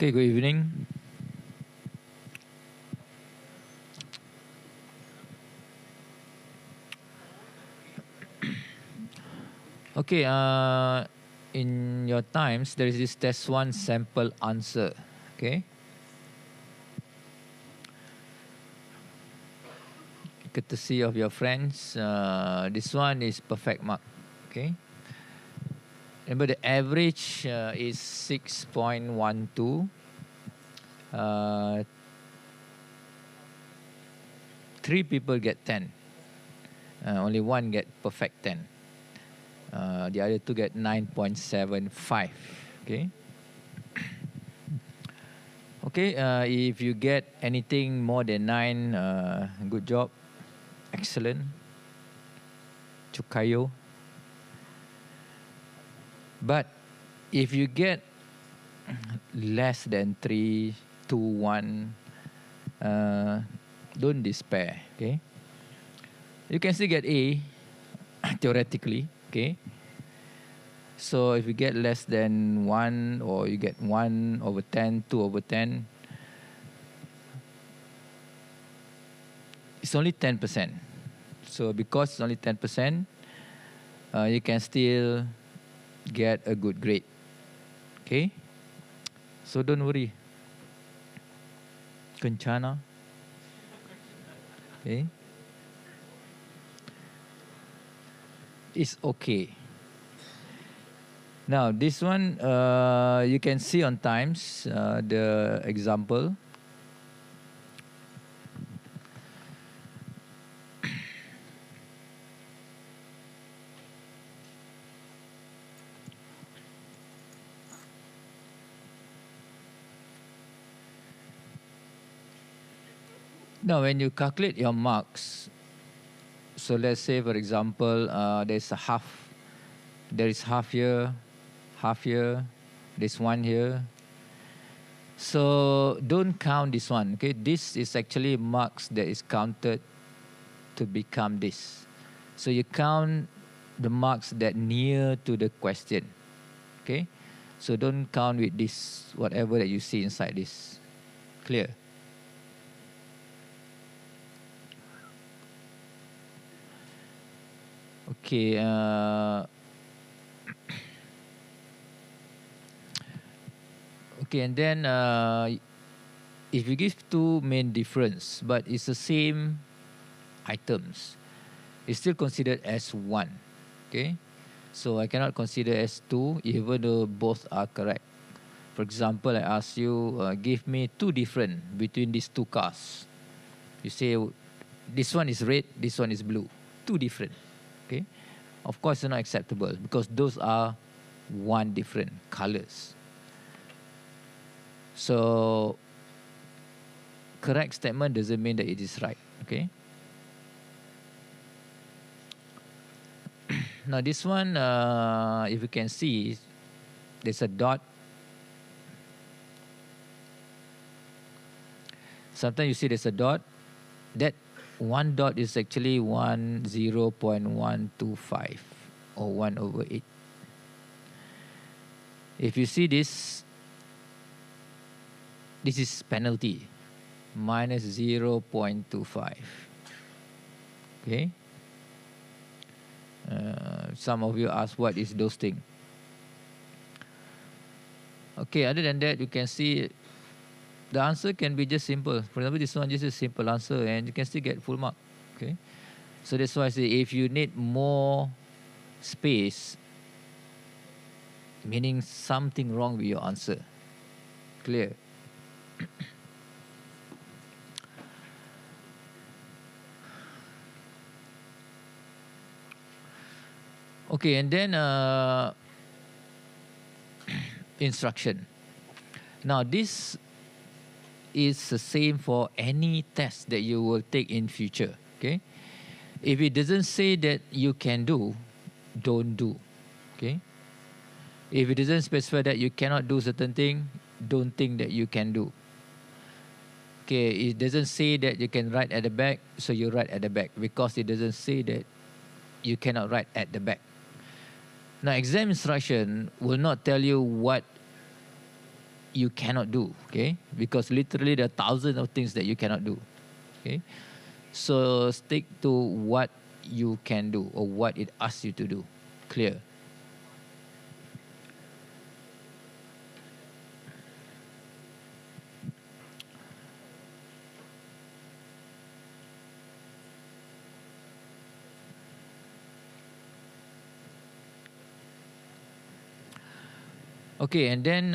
Okay, good evening. Okay, in your times, there is this test one sample answer. Okay. Courtesy of your friends, this one is perfect mark. Okay. Remember, the average is 6.12. 3 people get 10. Only 1 get perfect 10. The other 2 get 9.75. Okay. Okay. If you get anything more than 9, good job. Excellent. Chukayo. But if you get less than 3, 2, 1, don't despair. Okay. You can still get A, theoretically. Okay. So if you get less than 1, or you get 1/10, 2/10, it's only 10%. So because it's only 10%, you can still get a good grade. Okay. So don't worry. Kencana. Okay. It's okay. Now this one, you can see on times the example. Now when you calculate your marks, so let's say for example, there is half here, there's 1 here. So don't count this one. Okay, this is actually marks that is counted to become this. So you count the marks that near to the question. Okay, so don't count with this, whatever that you see inside this. Clear? Okay. Okay, and then if you give 2 main difference, but it's the same items, it's still considered as 1. Okay, so I cannot consider as 2 even though both are correct. For example, I ask you, give me 2 different between these 2 cars. You say this one is red, this one is blue. 2 different. Okay, of course it's not acceptable because those are 1 different colors. So correct statement doesn't mean that it is right. Okay. Now this one, if you can see, there's a dot. Sometimes you see there's a dot. That 1 dot is actually 0.125 or 1/8. If you see this is penalty, minus 0.25. Okay. Some of you ask what is those things. Okay, other than that, you can see the answer can be just simple. For example, this one just a simple answer and you can still get full mark. Okay. So that's why I say if you need more space, meaning something wrong with your answer. Clear? Okay, and then instruction. Now this is the same for any test that you will take in future. Okay, if it doesn't say that you can do, don't do. Okay, if it doesn't specify that you cannot do certain thing, don't think that you can do. Okay, it doesn't say that you can write at the back, so you write at the back because it doesn't say that you cannot write at the back. Now, exam instruction will not tell you what you cannot do, okay? Because literally there are thousands of things that you cannot do, okay? So stick to what you can do or what it asks you to do. Clear? Okay, and then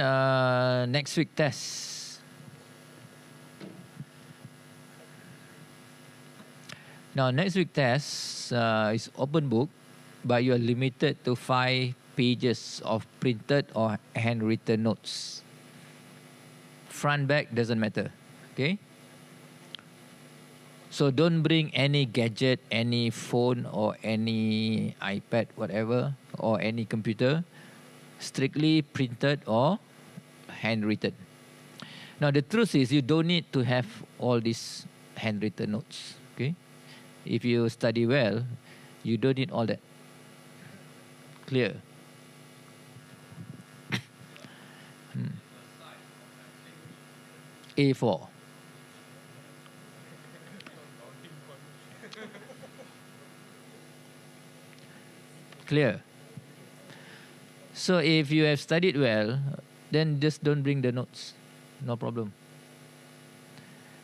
next week test. Now next week test is open book, but you are limited to 5 pages of printed or handwritten notes. Front, back doesn't matter, okay? So don't bring any gadget, any phone or any iPad, whatever, or any computer. Strictly printed or handwritten. Now the truth is you don't need to have all these handwritten notes, okay? If you study well, you don't need all that. Clear? A4. Clear? So if you have studied well, then just don't bring the notes. No problem.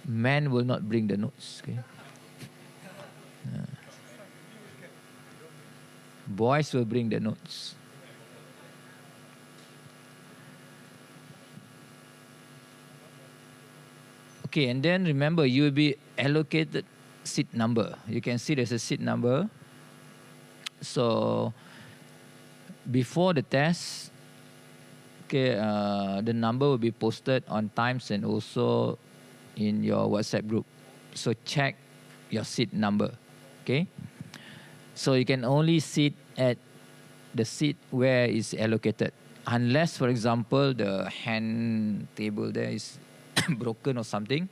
Man will not bring the notes, okay? Boys will bring the notes. Okay, and then remember, you will be allocated seat number. You can see there's a seat number. So before the test, okay, the number will be posted on Times and also in your WhatsApp group. So check your seat number, okay? So you can only sit at the seat where is allocated. Unless, for example, the hand table there is broken or something,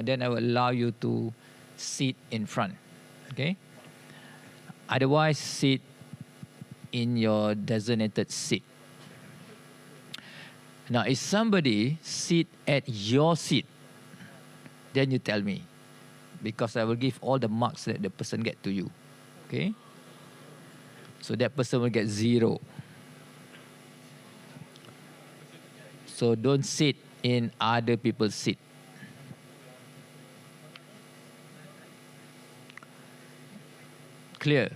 then I will allow you to sit in front, okay? Otherwise, sit in your designated seat. Now, if somebody sit at your seat, then you tell me, because I will give all the marks that the person get to you, okay? So that person will get 0. So don't sit in other people's seat. Clear?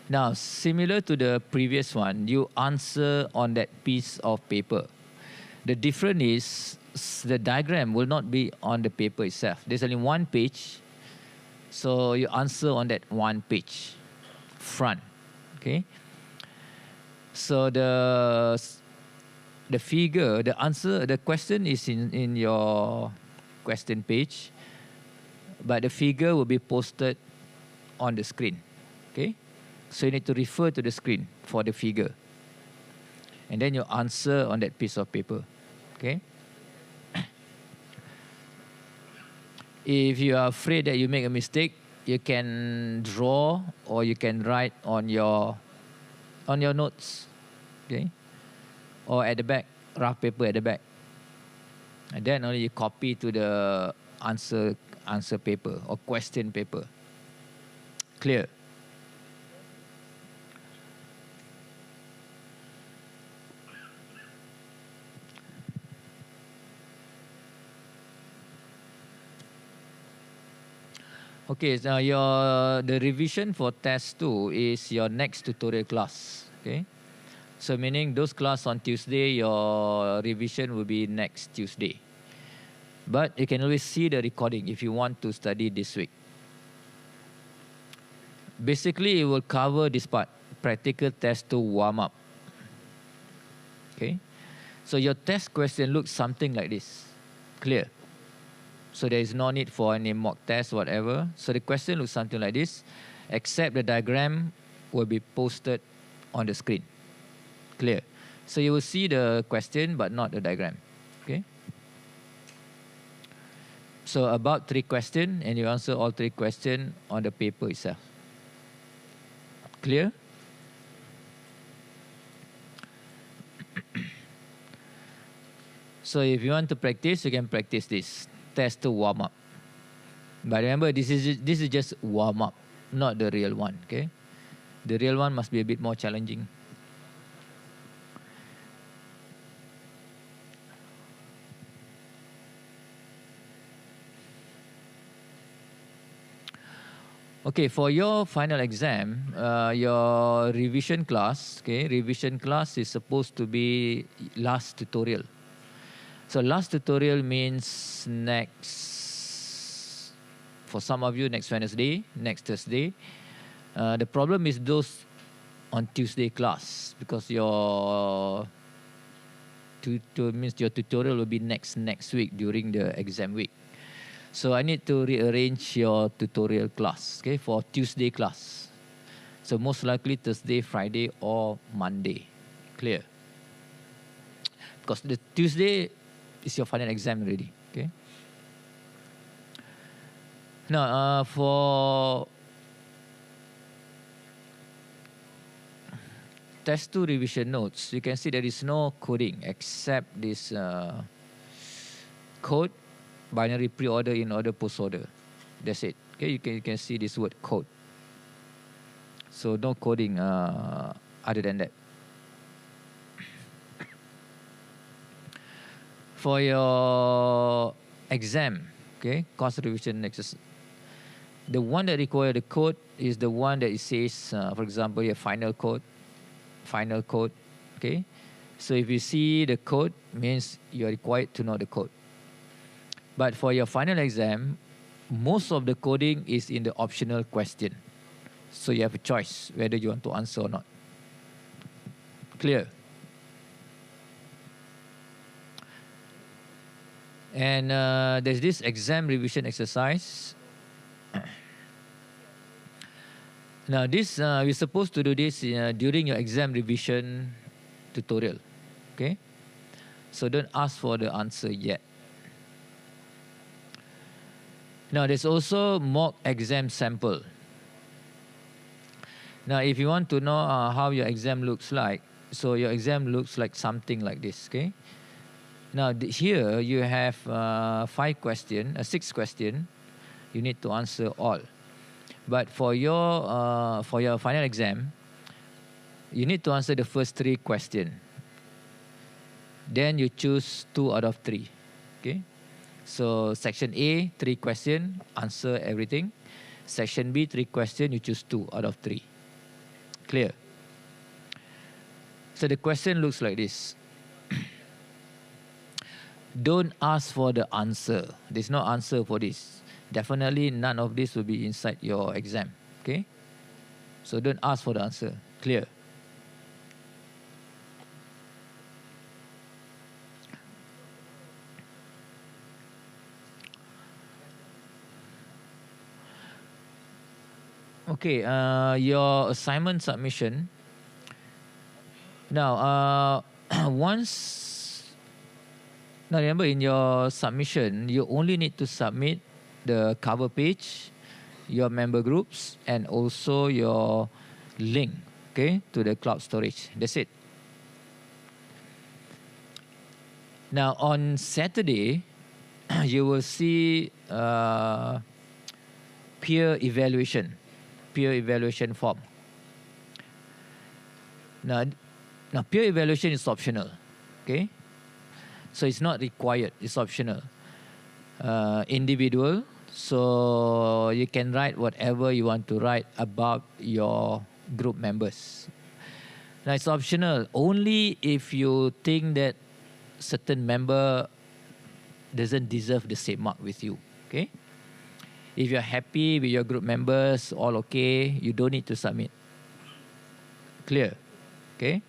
Now, similar to the previous one, you answer on that piece of paper. The difference is the diagram will not be on the paper itself. There's only one page, so you answer on that one page, front, okay? So the figure, the answer, the question is in your question page, but the figure will be posted on the screen, okay? So you need to refer to the screen for the figure. And then you answer on that piece of paper, okay? If you are afraid that you make a mistake, you can draw or you can write on your notes, okay? Or at the back, rough paper at the back. And then only you copy to the answer paper or question paper. Clear? Okay, so the revision for test 2 is your next tutorial class, okay? So meaning those class on Tuesday, your revision will be next Tuesday. But you can always see the recording if you want to study this week. Basically, it will cover this part, practical test 2 warm up. Okay? So your test question looks something like this. Clear? So there is no need for any mock test, whatever. So the question looks something like this, except the diagram will be posted on the screen. Clear? So you will see the question, but not the diagram. Okay? So about 3 questions, and you answer all 3 questions on the paper itself. Clear? So if you want to practice, you can practice this. Test to warm up. But remember, this is just warm up, not the real one. Okay, the real one must be a bit more challenging. Okay, for your final exam, your revision class, revision class is supposed to be last tutorial. So last tutorial means next, for some of you, next Wednesday, next Thursday. The problem is those on Tuesday class, because your tutorial will be next week during the exam week. So I need to rearrange your tutorial class, for Tuesday class. So most likely Thursday, Friday, or Monday. Clear? Because the Tuesday is your final exam already. Okay. Now for test 2 revision notes, you can see there is no coding except this code. Binary pre-order, in-order, post-order. That's it. Okay, you can see this word code. So no coding other than that. For your exam, course revision exercise, the one that requires the code is the one that it says, for example, your final code. Okay. So if you see the code, means you are required to know the code. But for your final exam, most of the coding is in the optional question. So you have a choice whether you want to answer or not. Clear? And there's this exam revision exercise. Now this, we're supposed to do this during your exam revision tutorial. Okay? So don't ask for the answer yet. Now, there's also mock exam sample. Now, if you want to know how your exam looks like, so your exam looks like something like this, okay? Now, here you have 6 questions. You need to answer all. But for your final exam, you need to answer the first 3 questions. Then you choose 2 out of 3, okay? So section A, 3 questions, answer everything. Section B, 3 questions, you choose 2 out of 3. Clear? So the question looks like this. Don't ask for the answer. There's no answer for this. Definitely none of this will be inside your exam. Okay? So don't ask for the answer. Clear? Okay, your assignment submission. Now, now remember, in your submission, you only need to submit the cover page, your member groups, and also your link, to the cloud storage. That's it. Now, on Saturday, you will see peer evaluation form. Now peer evaluation is optional, okay? So it's not required, it's optional. Individual, so you can write whatever you want to write about your group members. Now it's optional only if you think that certain member doesn't deserve the same mark with you, okay? If you're happy with your group members, all okay, you don't need to submit. Clear? Okay?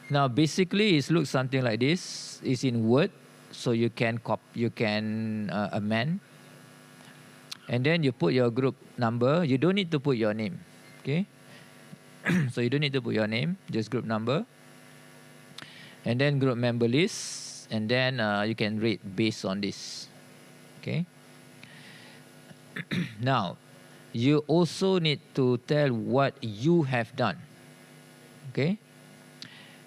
Now, basically, it looks something like this. It's in Word, so you can amend. And then you put your group number. You don't need to put your name. Okay? So you don't need to put your name, just group number. And then group member list. And then you can rate based on this. Okay? Now, you also need to tell what you have done. Okay?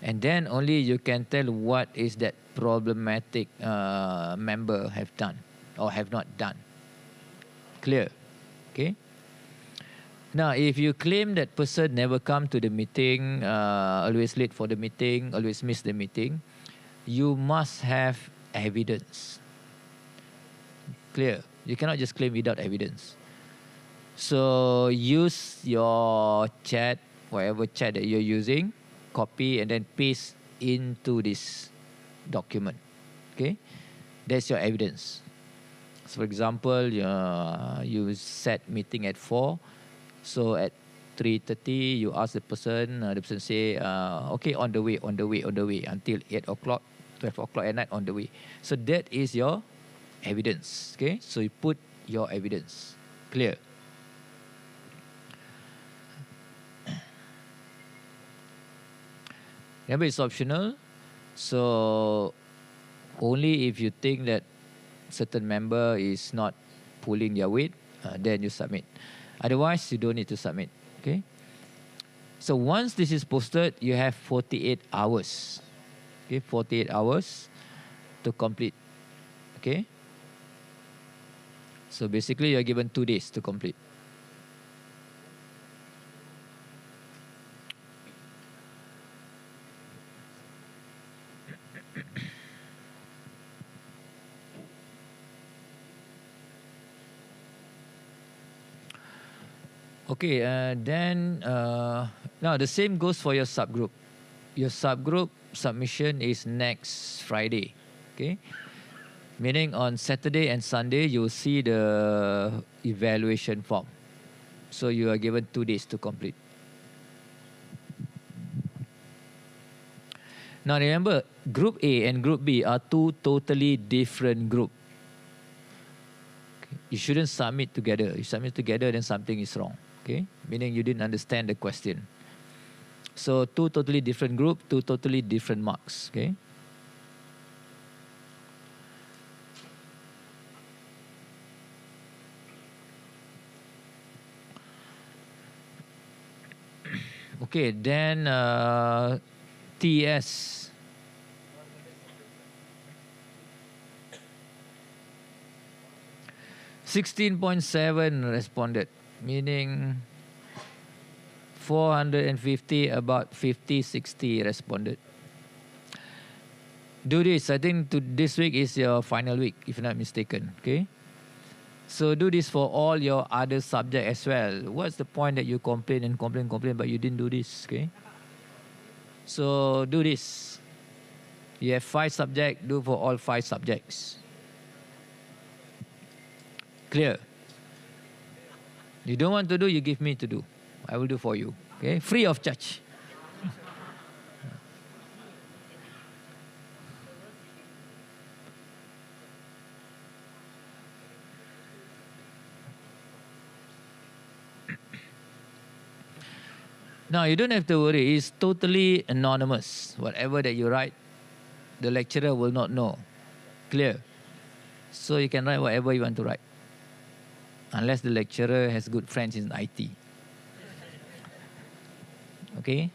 And then only you can tell what is that problematic member have done or have not done. Clear? Okay. Now, if you claim that person never come to the meeting, always late for the meeting, always miss the meeting, you must have evidence. Clear? You cannot just claim without evidence. So use your chat, whatever chat that you're using, copy and then paste into this document. Okay? That's your evidence. So for example, you set meeting at 4. So at 3:30, you ask the person say, okay, on the way, until 8 o'clock, 12 o'clock at night, on the way. So that is your evidence. Okay? So you put your evidence. Clear? Remember, it's optional. So only if you think that certain member is not pulling their weight, then you submit. Otherwise, you don't need to submit. Okay. So once this is posted, you have 48 hours. Okay, 48 hours to complete. Okay. So basically, you are given 2 days to complete. Okay, then now the same goes for your subgroup. Your subgroup submission is next Friday. Okay, meaning on Saturday and Sunday you will see the evaluation form. So you are given 2 days to complete. Now remember, Group A and Group B are 2 totally different groups. Okay. You shouldn't submit together. You submit together, then something is wrong. Okay, meaning you didn't understand the question. So 2 totally different group, 2 totally different marks. Okay. Okay, then TS. (16.7) responded, meaning 450, about 50-60 responded. Do this. I think this week is your final week, if not mistaken. Okay. So do this for all your other subjects as well. What's the point that you complain, but you didn't do this? Okay. So do this. You have 5 subjects. Do for all 5 subjects. Clear? You don't want to do, you give me to do. I will do for you. Okay? Free of charge. Now, you don't have to worry. It's totally anonymous. Whatever that you write, the lecturer will not know. Clear? So you can write whatever you want to write. Unless the lecturer has good friends in IT. Okay?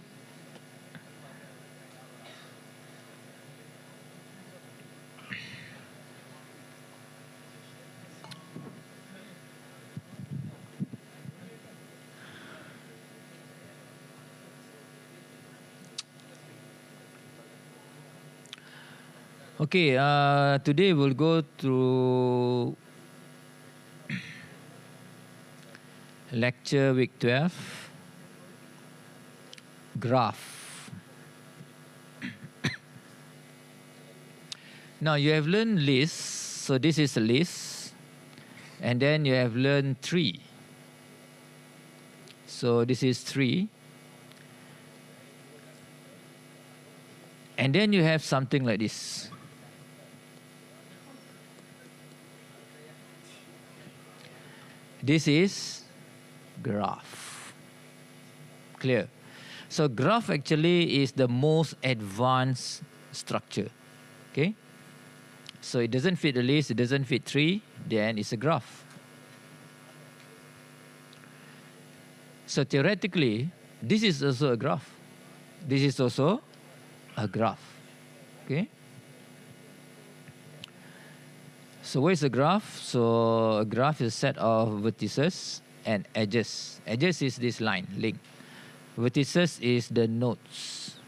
Okay, today we'll go through lecture week 12, graph. Now you have learned list, so this is a list, and then you have learned tree. So this is tree, and then you have something like this. This is graph. Clear? So graph actually is the most advanced structure. Okay? So it doesn't fit the list, it doesn't fit tree, then it's a graph. So theoretically, this is also a graph. This is also a graph. Okay? So what is a graph? So a graph is a set of vertices and edges. Edges is this line, link. Vertices is the nodes.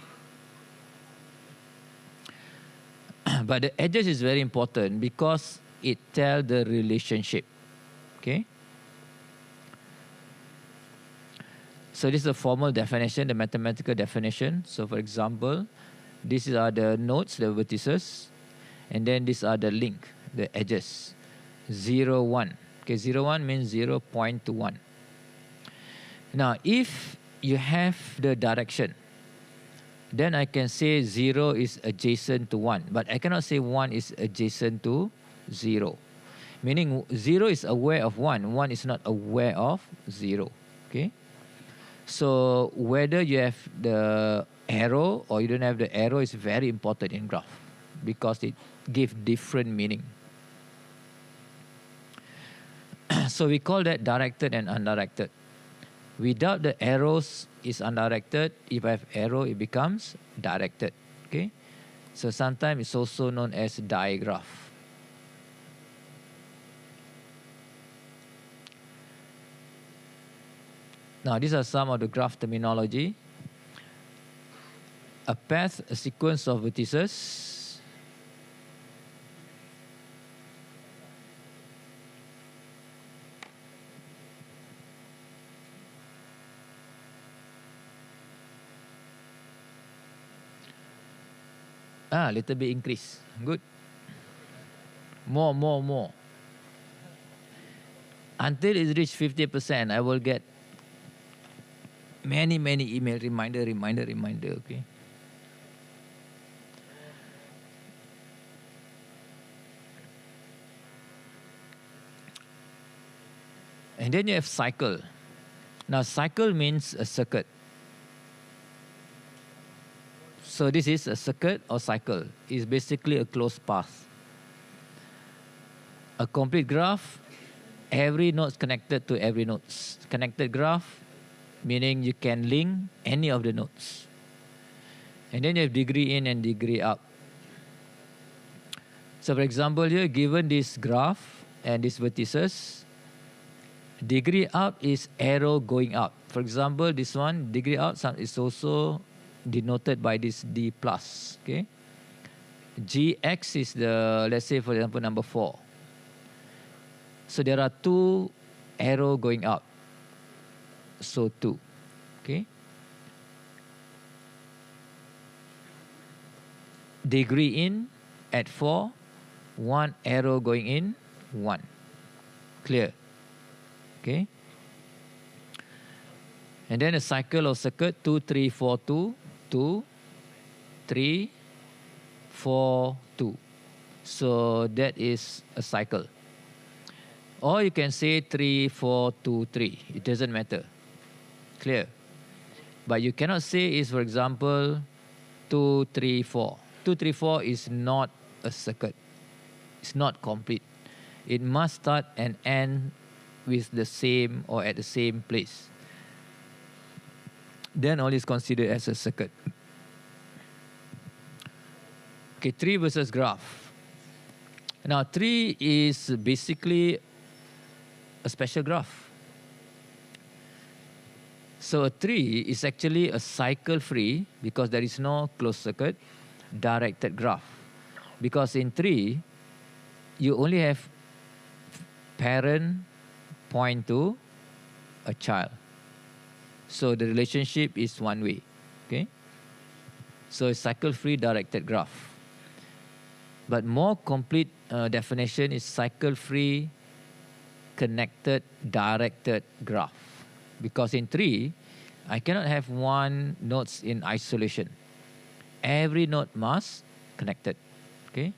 But the edges is very important because it tells the relationship. Okay. So this is a formal definition, the mathematical definition. So for example, these are the nodes, the vertices, and then these are the link, the edges. 0, 1. Okay, 0, 1 means 0 point to 1. Now, if you have the direction, then I can say 0 is adjacent to 1. But I cannot say 1 is adjacent to 0. Meaning 0 is aware of 1. 1 is not aware of 0. Okay. So whether you have the arrow or you don't have the arrow is very important in graph because it gives different meaning. So we call that directed and undirected. Without the arrows is undirected. If I have arrow, it becomes directed. Okay. So sometimes it's also known as digraph. Now, these are some of the graph terminology. A path, a sequence of vertices. Little bit increase. Good. More. Until it reaches 50%, I will get many email reminder, okay. And then you have cycle. Now cycle means a circuit. So this is a circuit or cycle. It's basically a closed path. A complete graph, every node is connected to every node. Connected graph, meaning you can link any of the nodes. And then you have degree in and degree out. So for example here, given this graph and these vertices, degree out is arrow going out. For example, this one, degree out is also denoted by this D plus. Okay. Gx is the, let's say for example, number 4. So there are 2 arrow going out. So 2. Okay. Degree in at 4. 1 arrow going in. 1. Clear. Okay. And then a cycle or circuit 2, 3, 4, 2. 2, 3, 4, 2. So that is a cycle. Or you can say 3, 4, 2, 3. It doesn't matter. Clear. But you cannot say is, for example, 2, 3, 4. 2, 3, 4 is not a circuit. It's not complete. It must start and end with the same or at the same place. Then all is considered as a circuit. Okay, tree versus graph. Now, tree is basically a special graph. So a tree is actually a cycle-free, because there is no closed circuit, directed graph. Because in tree, you only have parent point to a child. So the relationship is one way. Okay. So it's cycle-free directed graph. But more complete definition is cycle-free connected directed graph. Because in tree, I cannot have one nodes in isolation. Every node must connected. Okay.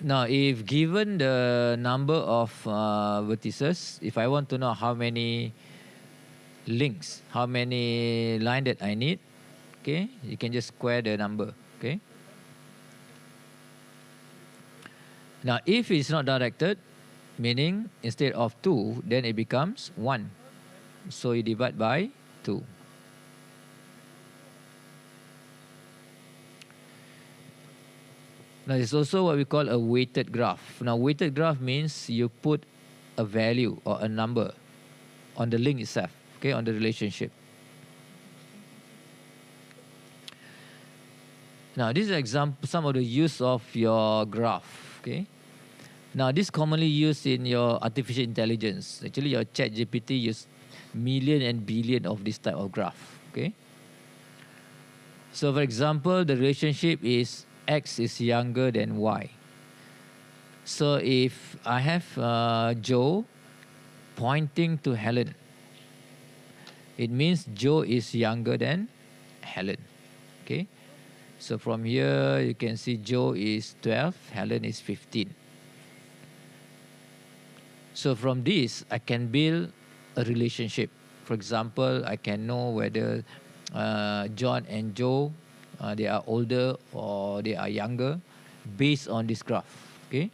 Now, if given the number of vertices, if I want to know how many links, how many line that I need, okay, you can just square the number, okay. Now, if it's not directed, meaning instead of 2, then it becomes 1. So you divide by 2. Now, it's also what we call a weighted graph. Now, weighted graph means you put a value or a number on the link itself, okay, on the relationship. Now, this is example, some of the use of your graph, okay. Now, this is commonly used in your artificial intelligence. Actually, your ChatGPT use million and billion of this type of graph, okay. So, for example, the relationship is X is younger than Y. So, if I have Joe pointing to Helen, it means Joe is younger than Helen, okay. So, from here, you can see Joe is 12, Helen is 15. So, from this, I can build a relationship. For example, I can know whether John and Joe, they are older or they are younger based on this graph, okay.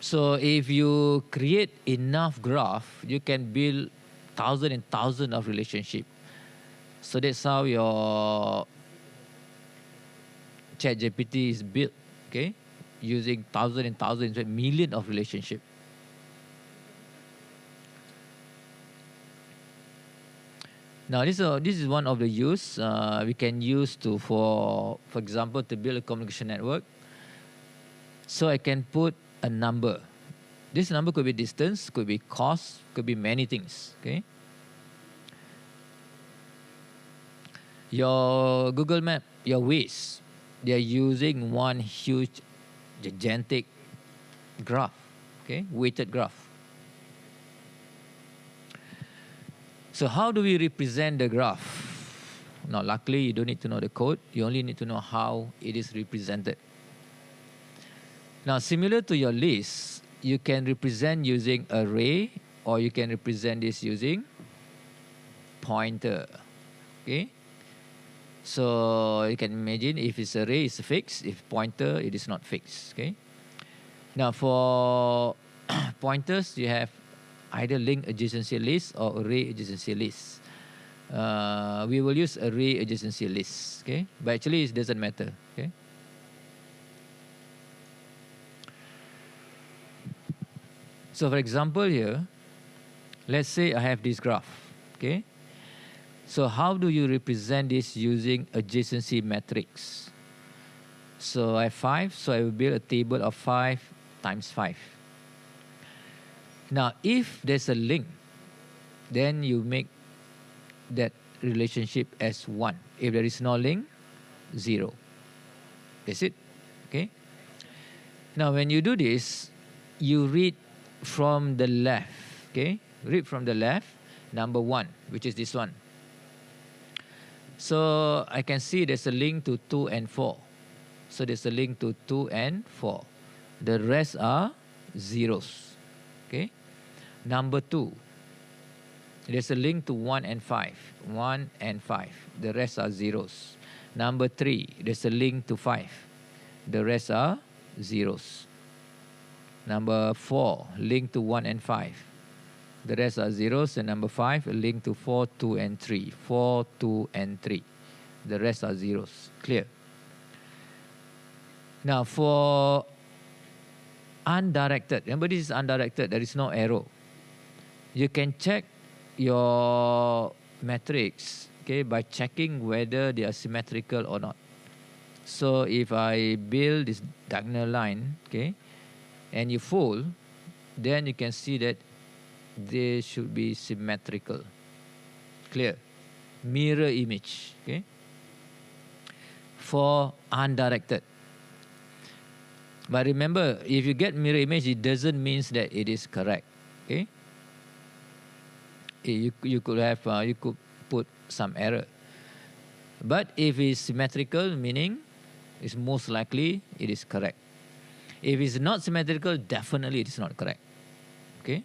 So if you create enough graph, you can build thousands and thousands of relationship. So that's how your ChatGPT is built, okay, using thousands and thousands, millions of relationship. Now this is one of the use we can use to for example to build a communication network. So I can put a number. This number could be distance, could be cost, could be many things. Okay. Your Google Map, your Waze, they are using one huge, gigantic graph. Okay, weighted graph. So how do we represent the graph? Now, luckily, you don't need to know the code. You only need to know how it is represented. Now, similar to your list, you can represent using array, or you can represent this using pointer. Okay. So you can imagine if it's array, it's fixed. If pointer, it is not fixed. Okay. Now, for pointers, you have either link adjacency list or array adjacency list. We will use array adjacency list. Okay. But actually, it doesn't matter. Okay. So, for example, here, let's say I have this graph. Okay. So, how do you represent this using adjacency matrix? So, I have 5. So, I will build a table of 5 times 5. Now, if there's a link, then you make that relationship as 1. If there is no link, 0. That's it. Okay. Now, when you do this, you read from the left. Okay. Read from the left, number 1, which is this one. So I can see there's a link to 2 and 4. So there's a link to 2 and 4. The rest are zeros. Okay. Number 2. There's a link to 1 and 5. 1 and 5. The rest are zeros. Number 3. There's a link to 5. The rest are zeros. Number 4. Link to 1 and 5. The rest are zeros. And number 5, a link to 4, 2, and 3. 4, 2, and 3. The rest are zeros. Clear? Now, for undirected, remember this is undirected, there is no arrow. You can check your matrix, okay, by checking whether they are symmetrical or not. So, if I build this diagonal line, okay, and you fold, then you can see that they should be symmetrical. Clear? Mirror image. Okay. For undirected. But remember, if you get mirror image, it doesn't mean that it is correct. Okay. You could have you could put some error. But if it's symmetrical, meaning it's most likely it is correct. If it's not symmetrical, definitely it is not correct. Okay.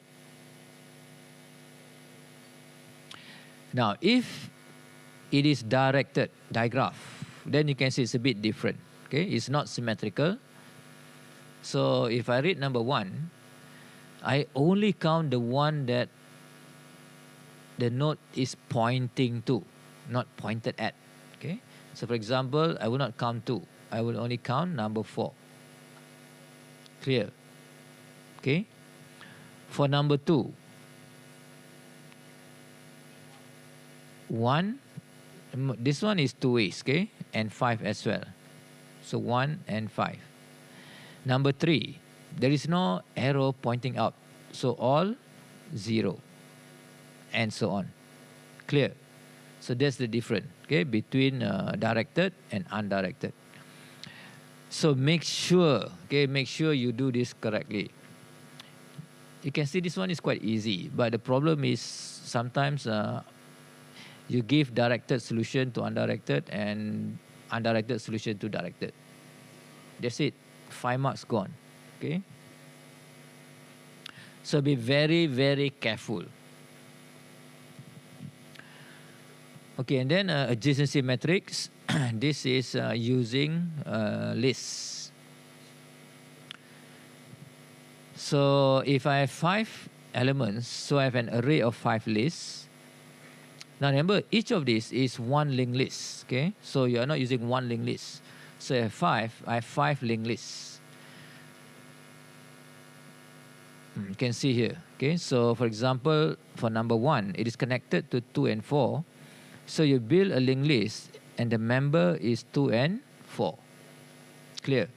Now, if it is directed digraph, then you can see it's a bit different. Okay, it's not symmetrical. So if I read number 1, I only count the one that the node is pointing to, not pointed at. Okay. So for example, I will not count 2. I will only count number 4. Clear? Okay. For number 2, 1, this one is 2 ways, okay, and 5 as well. So 1 and 5. Number 3, there is no arrow pointing up, so all 0, and so on. Clear? So that's the difference, okay, between directed and undirected. So make sure you do this correctly. You can see this one is quite easy, but the problem is sometimes you give directed solution to undirected and undirected solution to directed. That's it. 5 marks gone. Okay. So be very, very careful. Okay, and then adjacency matrix. This is using lists. So if I have 5 elements, so I have an array of 5 lists. Now remember, each of these is one linked list. Okay, so you are not using one linked list. So I have 5 linked lists. You can see here. Okay, so for example, for number 1, it is connected to 2 and 4. So you build a linked list, and the member is 2 and 4. Clear?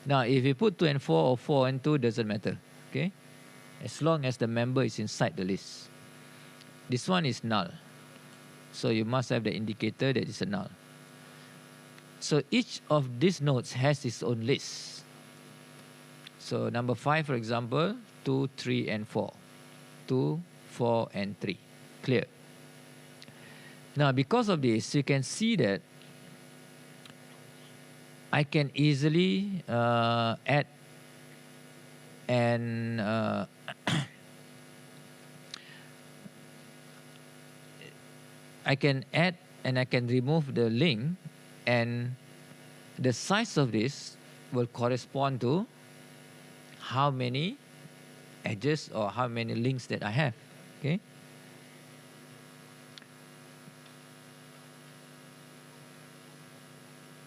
Now, if you put 2 and 4 or 4 and 2, doesn't matter. Okay, as long as the member is inside the list. This one is null. So you must have the indicator that is a null. So each of these nodes has its own list. So number 5, for example, 2, 3, and 4. 2, 4, and 3. Clear? Now, because of this, you can see that I can easily add and I can add and I can remove the link, and the size of this will correspond to how many edges or how many links that I have. Okay.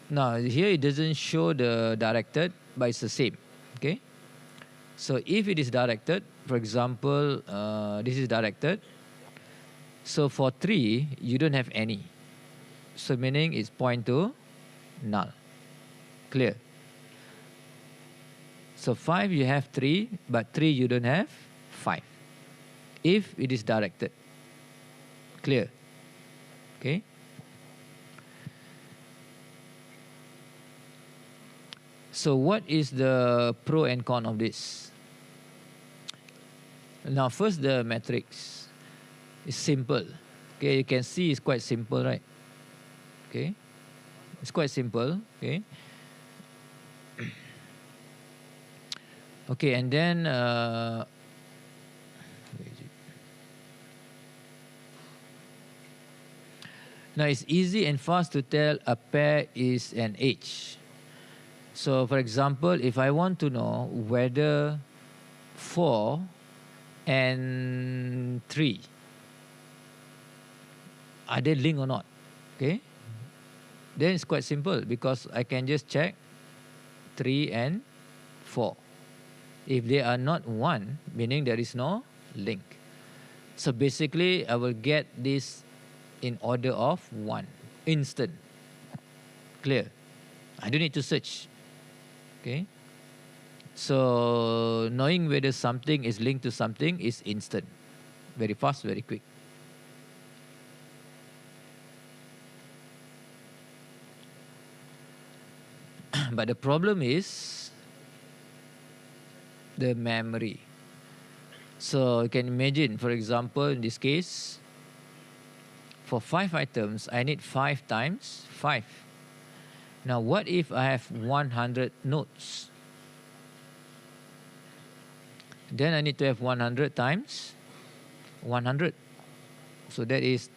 Now here it doesn't show the directed, but it's the same. Okay. So if it is directed, for example, this is directed. So for 3, you don't have any. So meaning it's point to null. Clear? So 5 you have 3, but 3 you don't have 5. If it is directed. Clear? Okay. So what is the pro and con of this? Now first, the matrix is simple. Okay, you can see it's quite simple, right? Okay, it's quite simple. Okay. Okay, and then where is it? Now it's easy and fast to tell a pair is an H. So for example, if I want to know whether 4 and 3 are they linked or not, okay, then it's quite simple, because I can just check 3 and 4. If they are not 1, meaning there is no link. So basically, I will get this in order of 1, instant. Clear? I don't need to search. Okay. So knowing whether something is linked to something is instant. Very fast, very quick. But the problem is the memory. So you can imagine, for example, in this case, for 5 items, I need 5 times 5. Now, what if I have 100 nodes? Then I need to have 100 times 100. So that is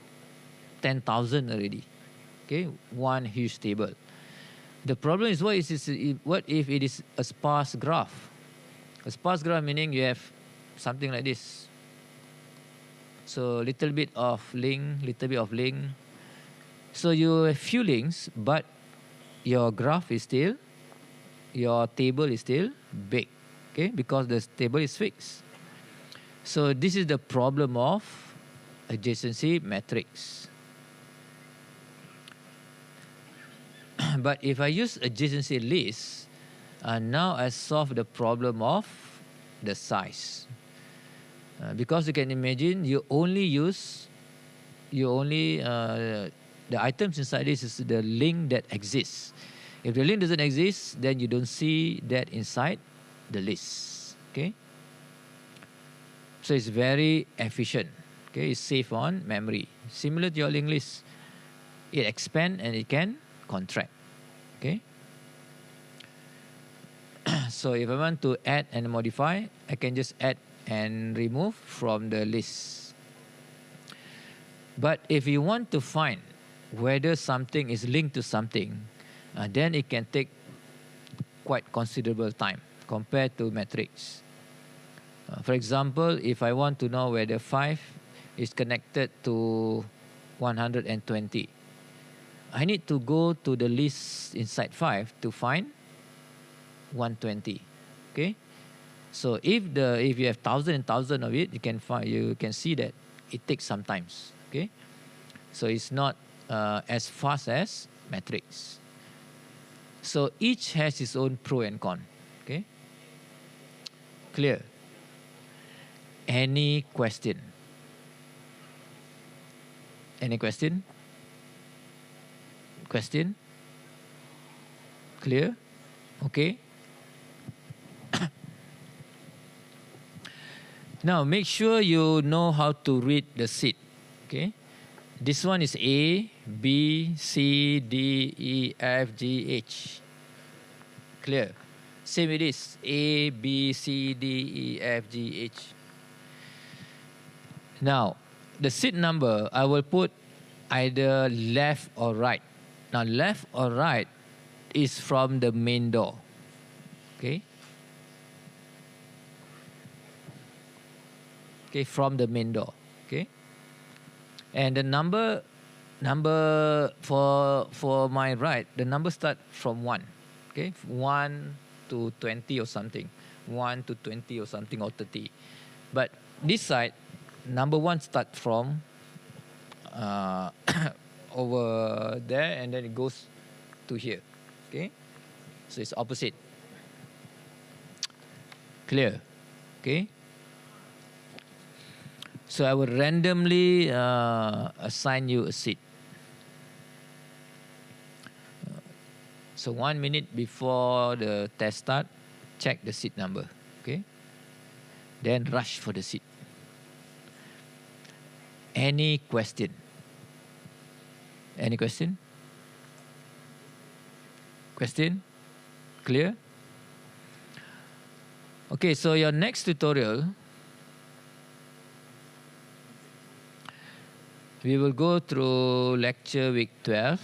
10,000 already. Okay, one huge table. The problem is, what if it is a sparse graph? A sparse graph meaning you have something like this. So little bit of link, So you have few links, but your graph is still, your table is still big, okay, because the table is fixed. So this is the problem of adjacency matrix. But if I use adjacency list, now I solve the problem of the size. Because you can imagine, you only the items inside this is the link that exists. If the link doesn't exist, then you don't see that inside the list. Okay. So it's very efficient. Okay, it's safe on memory. Similar to your linked list, it expands and it can contract. Okay. So if I want to add and modify, I can just add and remove from the list. But if you want to find whether something is linked to something, then it can take quite considerable time compared to matrix. For example, if I want to know whether 5 is connected to 120, I need to go to the list inside 5 to find 120. Okay, so if you have 1,000 and 1,000 of it, you can see that it takes some time. Okay, so it's not as fast as matrix. So each has its own pro and con. Okay, clear? Any question? Any question? Question? Clear? Okay. Now make sure you know how to read the seat. Okay. This one is A, B, C, D, E, F, G, H. Clear? Same with this. A, B, C, D, E, F, G, H. Now, the seat number, I will put either left or right. Now, left or right is from the main door. Okay? Okay, from the main door. Okay? And the number for my right, the number start from 1. Okay? 1 to 20 or something. 1 to 20 or something, or 30. But this side, number 1 start from over there, and then it goes to here. Okay? So it's opposite. Clear? Okay? So I will randomly assign you a seat. So 1 minute before the test start, check the seat number. Okay? Then rush for the seat. Any question? Any question? Question? Clear? Okay, so your next tutorial, we will go through lecture week 12,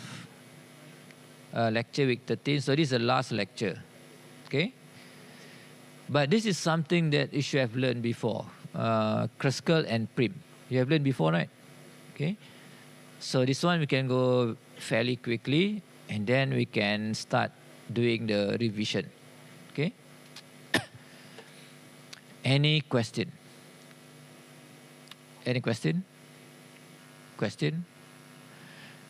lecture week 13. So this is the last lecture. Okay? But this is something that you should have learned before. Kruskal and Prim. You have learned before, right? Okay. So this one we can go fairly quickly, and then we can start doing the revision. Okay. Any question? Any question? Question?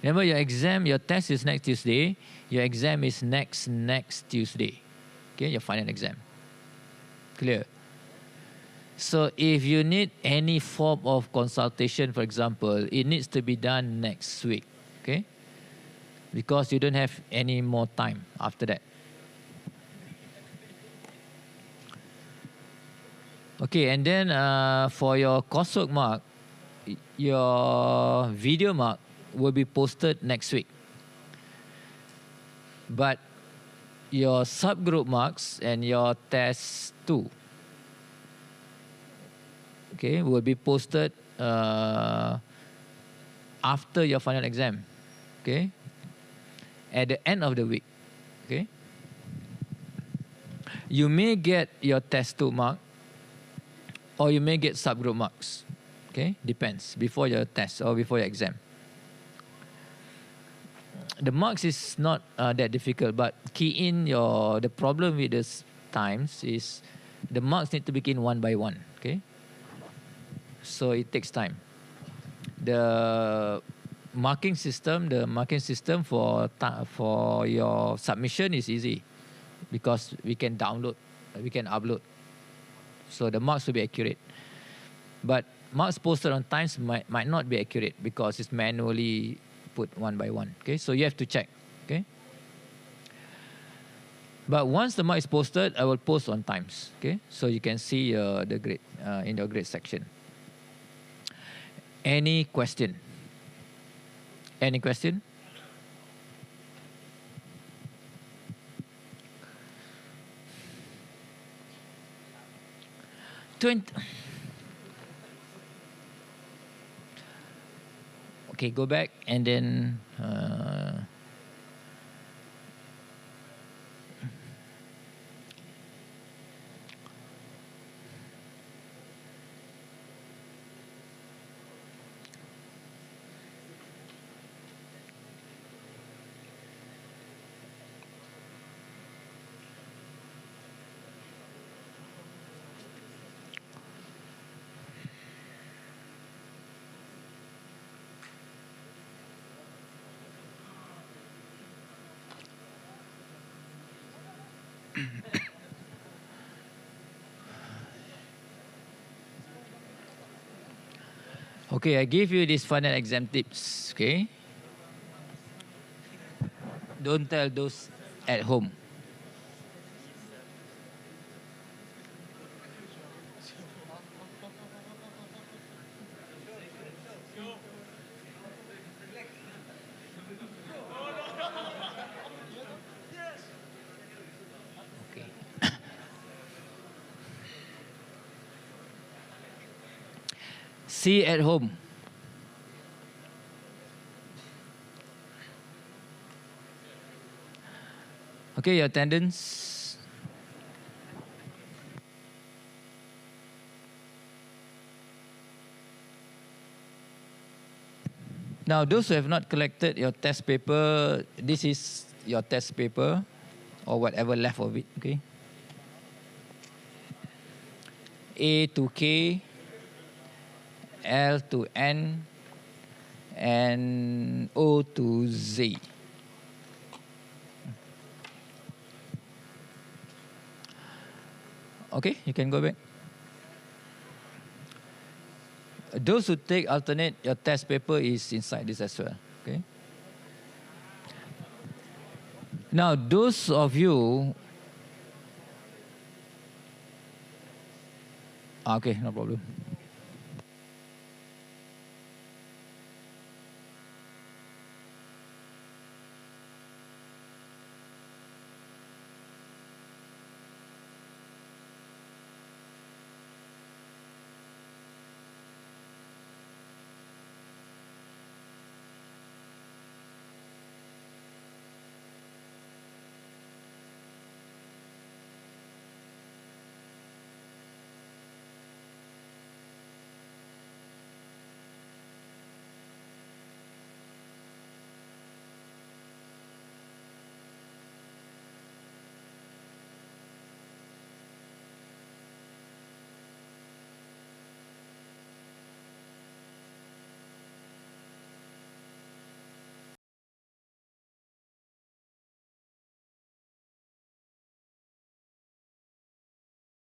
Remember, your exam, your test is next Tuesday. Your exam is next Tuesday. Okay, your final exam. Clear? So if you need any form of consultation, for example, it needs to be done next week. Okay? Because you don't have any more time after that. Okay, and then for your coursework mark, your video mark will be posted next week. But your subgroup marks and your test 2, okay, will be posted after your final exam. Okay, at the end of the week. Okay, you may get your test 2 mark, or you may get subgroup marks. Okay, depends, before your test or before your exam. the marks is not that difficult, but key in the problem with this times is the marks need to begin one by one. Okay, so it takes time. The marking system for your submission is easy because we can upload, so the marks will be accurate. But marks posted on times might not be accurate because it's manually put one by one. Okay, so you have to check. Okay, but once the mark is posted, I will post on times. Okay, so you can see the grade in your grade section. Any question? Any question? Okay, go back and then okay, I give you these final exam tips. Okay, don't tell those at home. Okay. See at home. Okay, your attendance. Now, those who have not collected your test paper, this is your test paper or whatever left of it. Okay. A to K, L to N, and O to Z. Okay, you can go back. Those who take alternate, your test paper is inside this as well. Okay. Now, those of you, okay, no problem.